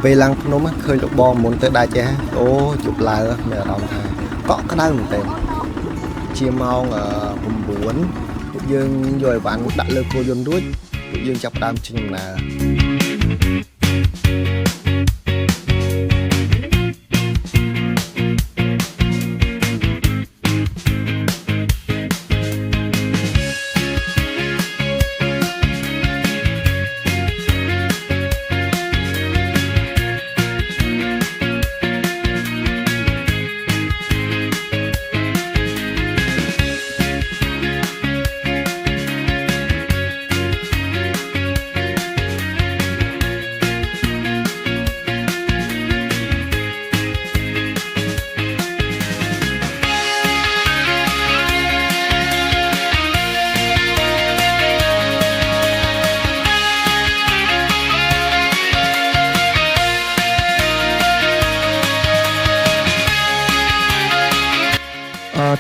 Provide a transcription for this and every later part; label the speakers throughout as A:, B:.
A: ពេលឡើងភ្នំឃើញលោកបងមុនទៅដាច់ចេះអូជប់ឡើងមានអារម្មណ៍ថាកក់ក្ដៅមែនទែនជាម៉ោង9ពួកយើងយកអីវ៉ាន់ដាក់លើគោយន្តរួចពួកយើងចាប់ផ្ដើមចេញដំណើរ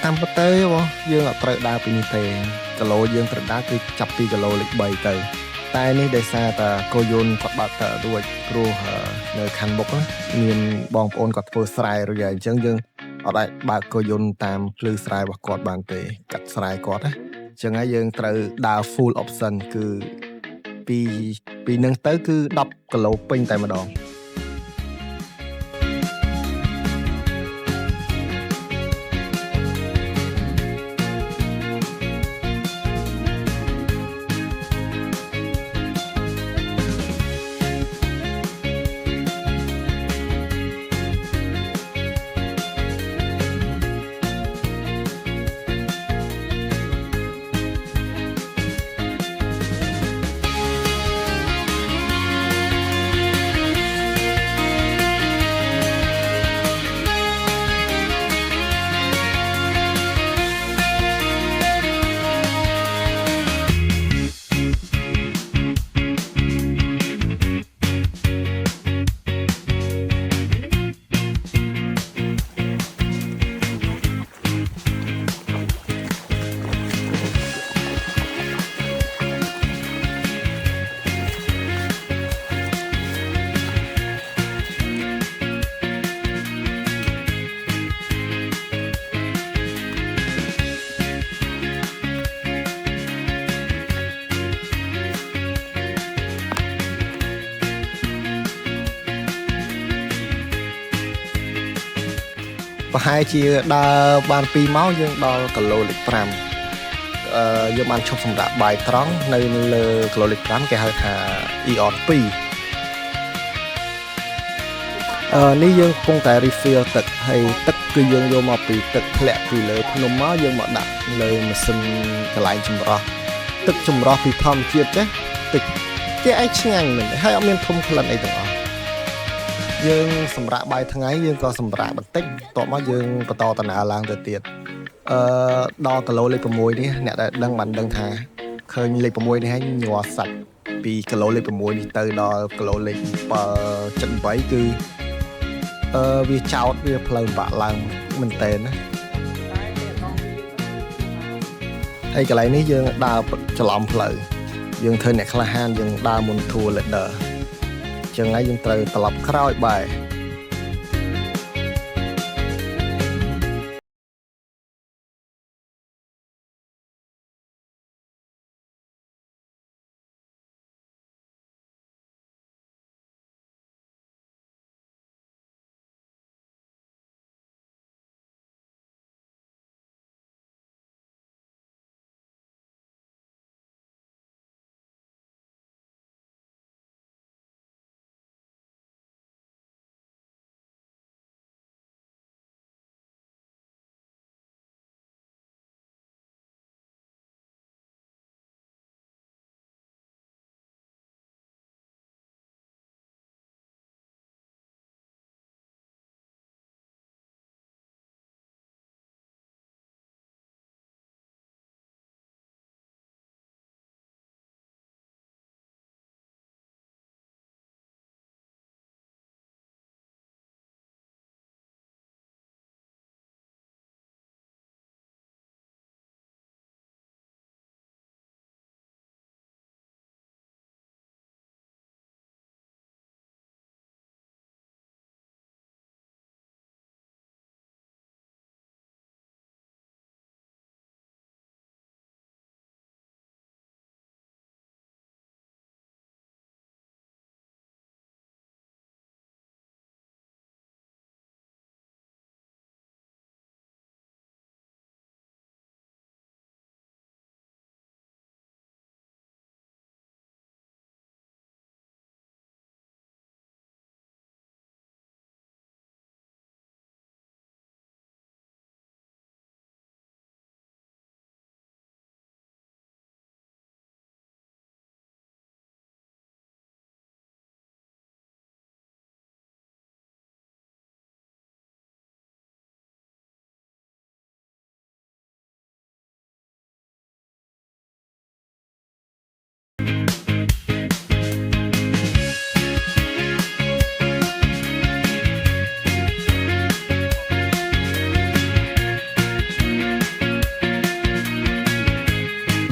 A: តាមពិតទៅបងយើងអត់ត្រូវដើរពីនេះទេគីឡូយើងត្រូវដើរគឺចាប់ពីគីឡូលេខ3ទៅតែនេះដោយសារតែកោយន្តគាត់បើកទៅរួចព្រោះនៅខាងមុខមានបងប្អូនគាត់ធ្វើស្រែរួចហើយអញ្ចឹងយើងអត់អាចបើកកោយន្តតាមភ្លឺស្រែរបស់គាត់បានទេកាត់ស្រែគាត់ណាអញ្ចឹងហើយយើងត្រូវដើរ full option គឺពីនឹងទៅគឺ10គីឡូពេញតែម្ដងប្រហែលជាដើរបាន2ម៉ោងយើងដល់គីឡូលេខ5យើងបានឈប់សម្រាកបាយត្រង់នៅលើគីឡូលេខ5គេហៅថា EON 2នេះយើងកំពុងតែ refill ទឹកហើយទឹកគឺយើងយកមកពីទឹកធ្លាក់ពីលើភ្នំមកយើងមកដាក់លើម៉ាស៊ីនកន្លែងចម្រោះទឹកចម្រោះពីធម្មជាតិចេះទឹកគេឯងឆ្ងាញ់មែនហើយអត់មានធំក្លិនអីទាំងអស់យើងសម្រាកបាយថ្ងៃយើងក៏សម្រាកបន្តិចបន្ទាប់មកយើងបន្តដំណើរឡើងទៅទៀតដល់គីឡូលេខ6នេះអ្នកដែលបានដឹងថាឃើញលេខ6នេះហើយញ័រសាច់ពីគីឡូលេខ6នេះទៅដល់គីឡូលេខ7.8គឺវាចោតវាផ្លូវបាក់ឡើងមែនតើណាហើយកន្លែងនេះយើងដើរច្រឡំផ្លូវយើងធ្វើអ្នកក្លាហានយើងដើរមុន tour leader ចឹងហើយយើងត្រូវត្រឡប់ក្រោយបែរ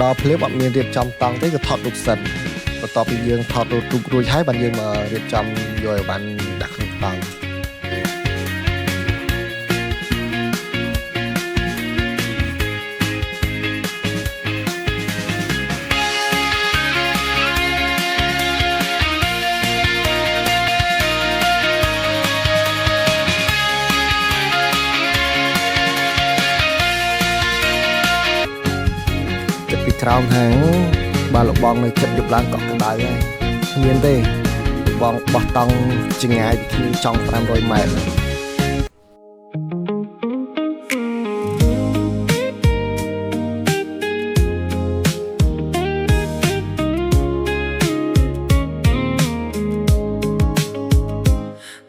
A: ដល់ភ្លាមអត់មានរៀបចំតង់ទេក៏ថតរូបសិនបន្ទាប់ពីយើងថតរូបរួចហើយបានយើងមករៀបចំយកឲ្យបានដាក់ក្នុងតង់ក្រោមហាងបាទលោកបងនៅចិត្តយប់ឡើងកក់ក្ដៅហើយគ្មានទេបងបោះតង់ចង្ងាយពីគ្នាចង់500ម៉ែត្រ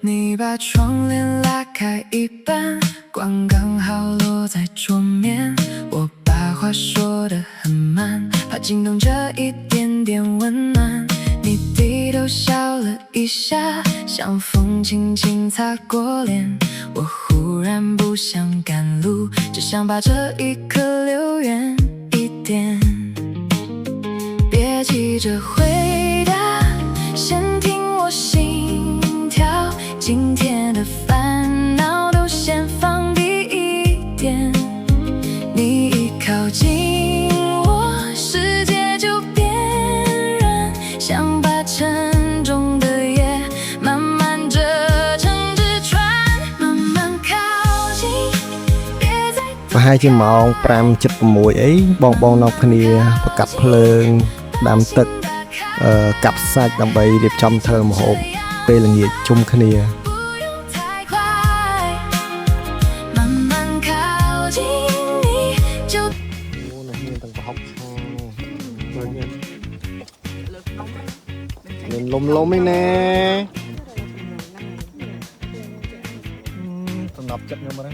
B: 你把窗帘拉开一半，光刚好落在桌面。我把话说得很慢，怕惊动这一点点温暖。你低头笑了一下，像风轻轻擦过脸。我忽然不想赶路，只想把这一刻留远一点。别急着回答，先听我心跳。今天的烦恼都先放第一点。你一靠近我，世界就变软，想把沉重的夜慢慢折成纸船，慢慢靠近。别再
A: ប្រហែលជាម៉ោង5:76អីបងនាំគ្នាប្រកាត់ភ្លើងដាំទឹកកាប់សាច់ដើម្បីរៀបចំធ្វើម្ហូបពេលល្ងាចជុំគ្នាមានលំឯណែសំណប់ចិត្តខ្ញុំហ្នឹង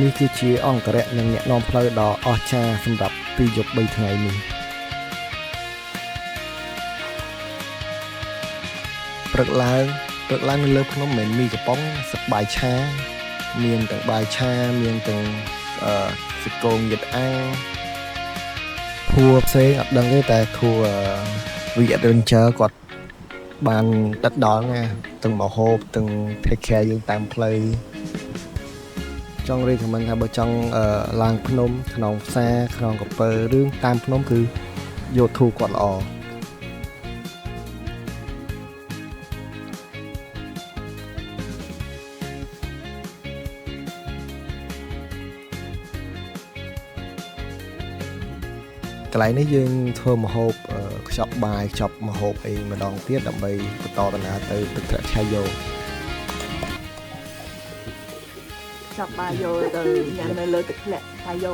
A: នេះគឺជាអង្គរៈនិងអ្នកនាំផ្លូវដ៏អស្ចារ្យសម្រាប់2យប់3ថ្ងៃនេះព្រឹកឡើងនៅលើភ្នំមិនមានមីកំប៉ុងសឹកបាយឆាមានទាំងបាយឆាមានទាំងសកងយិតអាភួរផ្សេងអត់ដឹងទេតែគួរវីadventure គាត់បានដិតដល់ណាទាំងមហូបទាំង take care យើងតាមផ្លូវចង់រៀបcommentថាបើចង់ឡើងភ្នំក្នុងផ្សារក្នុងកំពើរឿងតាមភ្នំគឺយកធូរគាត់ល្អកន្លែងនេះយើងធ្វើម្ហូបខ្ចប់បាយខ្ចប់ម្ហូបអីម្ដងទៀតដើម្បីបន្តដំណើរទៅទឹកធ្លាក់ឆាយោ
C: ចាប់បាយយកទៅញ៉ាំនៅលើទឹកធ្លាក់ឆាយោ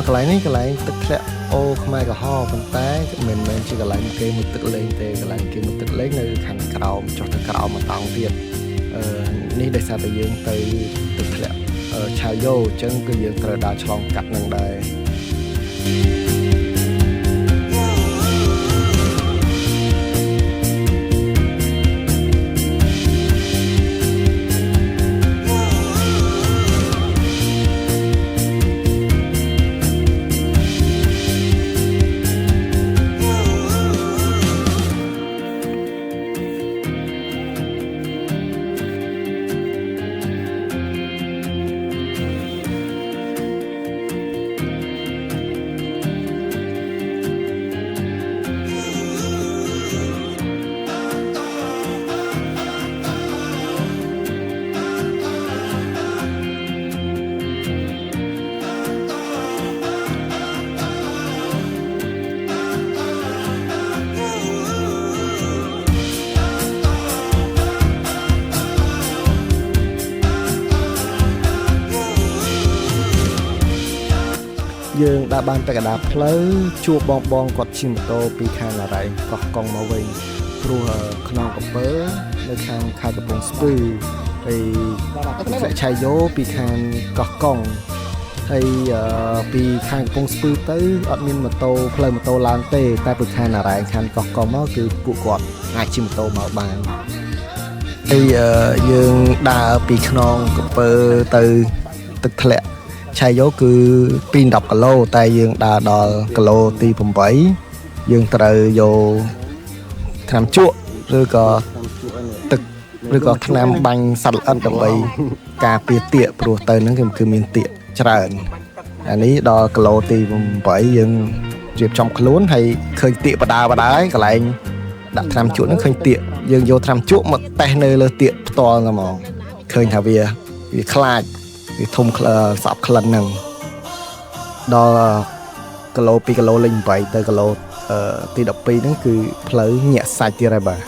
C: កន្លែងនេះកន្លែងទឹកធ្លាក់អូខ្មែរក្រហមប៉ុន្តែមិនមែនជាកន្លែងគេមួយទឹកលេងទេកន្លែងគេមួយទឹកលេងនៅខាងក្រោមចុះទៅក្រោមមកតង់ទៀតនេះដោយសារតែយើងទៅទឹកធ្លាក់ឆាយោអញ្ចឹងគឺយើងត្រូវដើរឆ្លងកាត់នឹងដែរ យើងដើរបានទៅកណ្ដាលផ្លូវជួបបងគាត់ជិះម៉ូតូពីខាងអរ៉ៃកោះកុងមកវិញព្រោះខ្នងកំពើនៅខាងខេត្តកំពង់ស្ពឺហើយស្លែកឆៃយោពីខាងកោះកុងហើយពីខាងកំពង់ស្ពឺទៅអត់មានម៉ូតូផ្លូវម៉ូតូឡើងទេតែពីខាងអរ៉ៃខាងកោះកុងមកគឺពួកគាត់អាចជិះម៉ូតូមកបានហើយយើងដើរពីខ្នងកំពើទៅទឹកធ្លាក់ឆៃយោគឺ2-10គីឡូតែយើងដើរដល់គីឡូទី8យើងត្រូវយកថ្នាំជក់ឬក៏ទឹកឬក៏ថ្នាំបាញ់សត្វល្អិតដើម្បីការពារទាកព្រោះទៅហ្នឹងគឺមានទាកច្រើនអានេះដល់គីឡូទី8យើងរៀបចំខ្លួនហើយឃើញទាកបដាហើយកន្លែងដាក់ថ្នាំជក់ហ្នឹងឃើញទាកយើងយកថ្នាំជក់មកតេស្តនៅលើទាកផ្ទាល់ហ្មងឃើញថាវាខ្លាចវាធំស្អប់ក្លិនហ្នឹងដល់គីឡូ2គីឡូលេង8ទៅគីឡូទី12ហ្នឹងគឺផ្លូវញាក់សាច់ទៀតហើយបាទ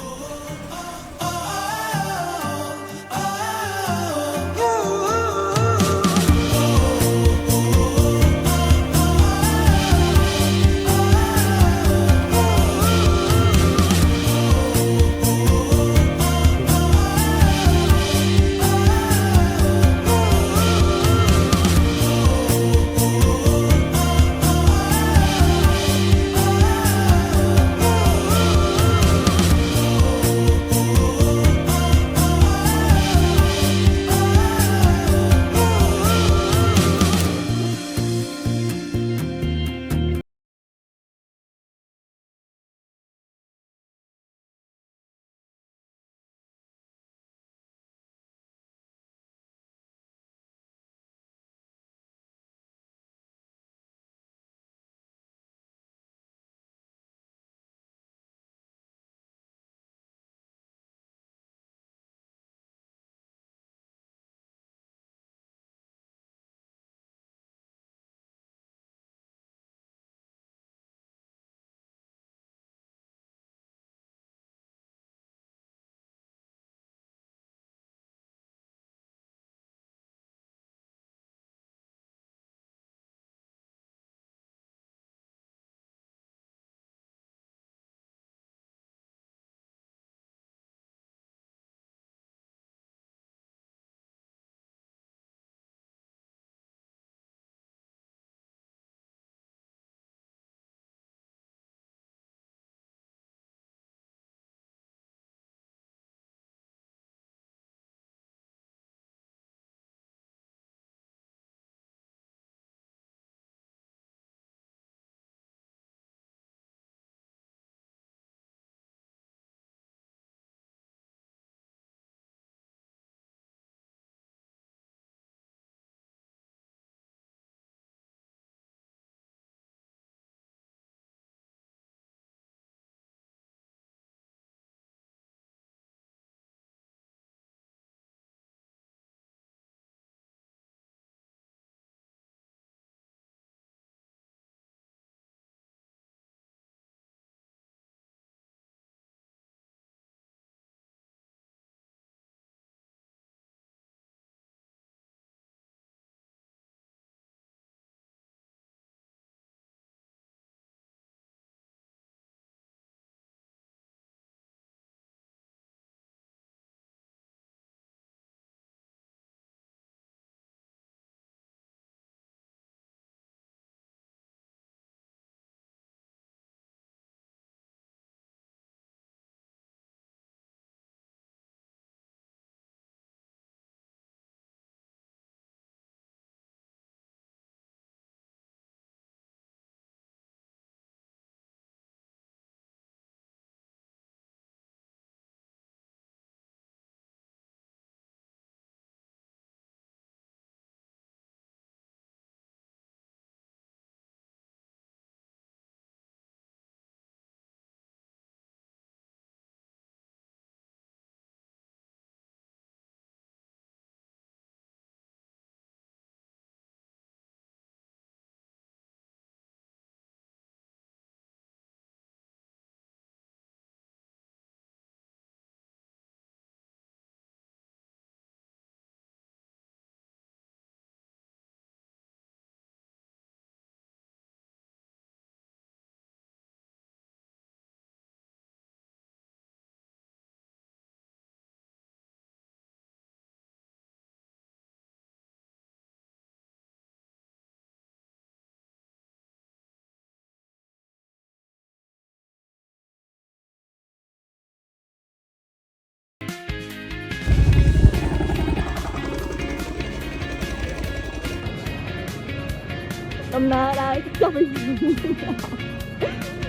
D: ដំណើរដើរចុះពី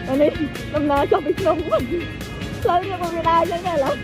D: អានេះដំណើរចុះពីក្នុងផ្លូវនេះក៏វាដើរអញ្ចឹងដែរឡើយ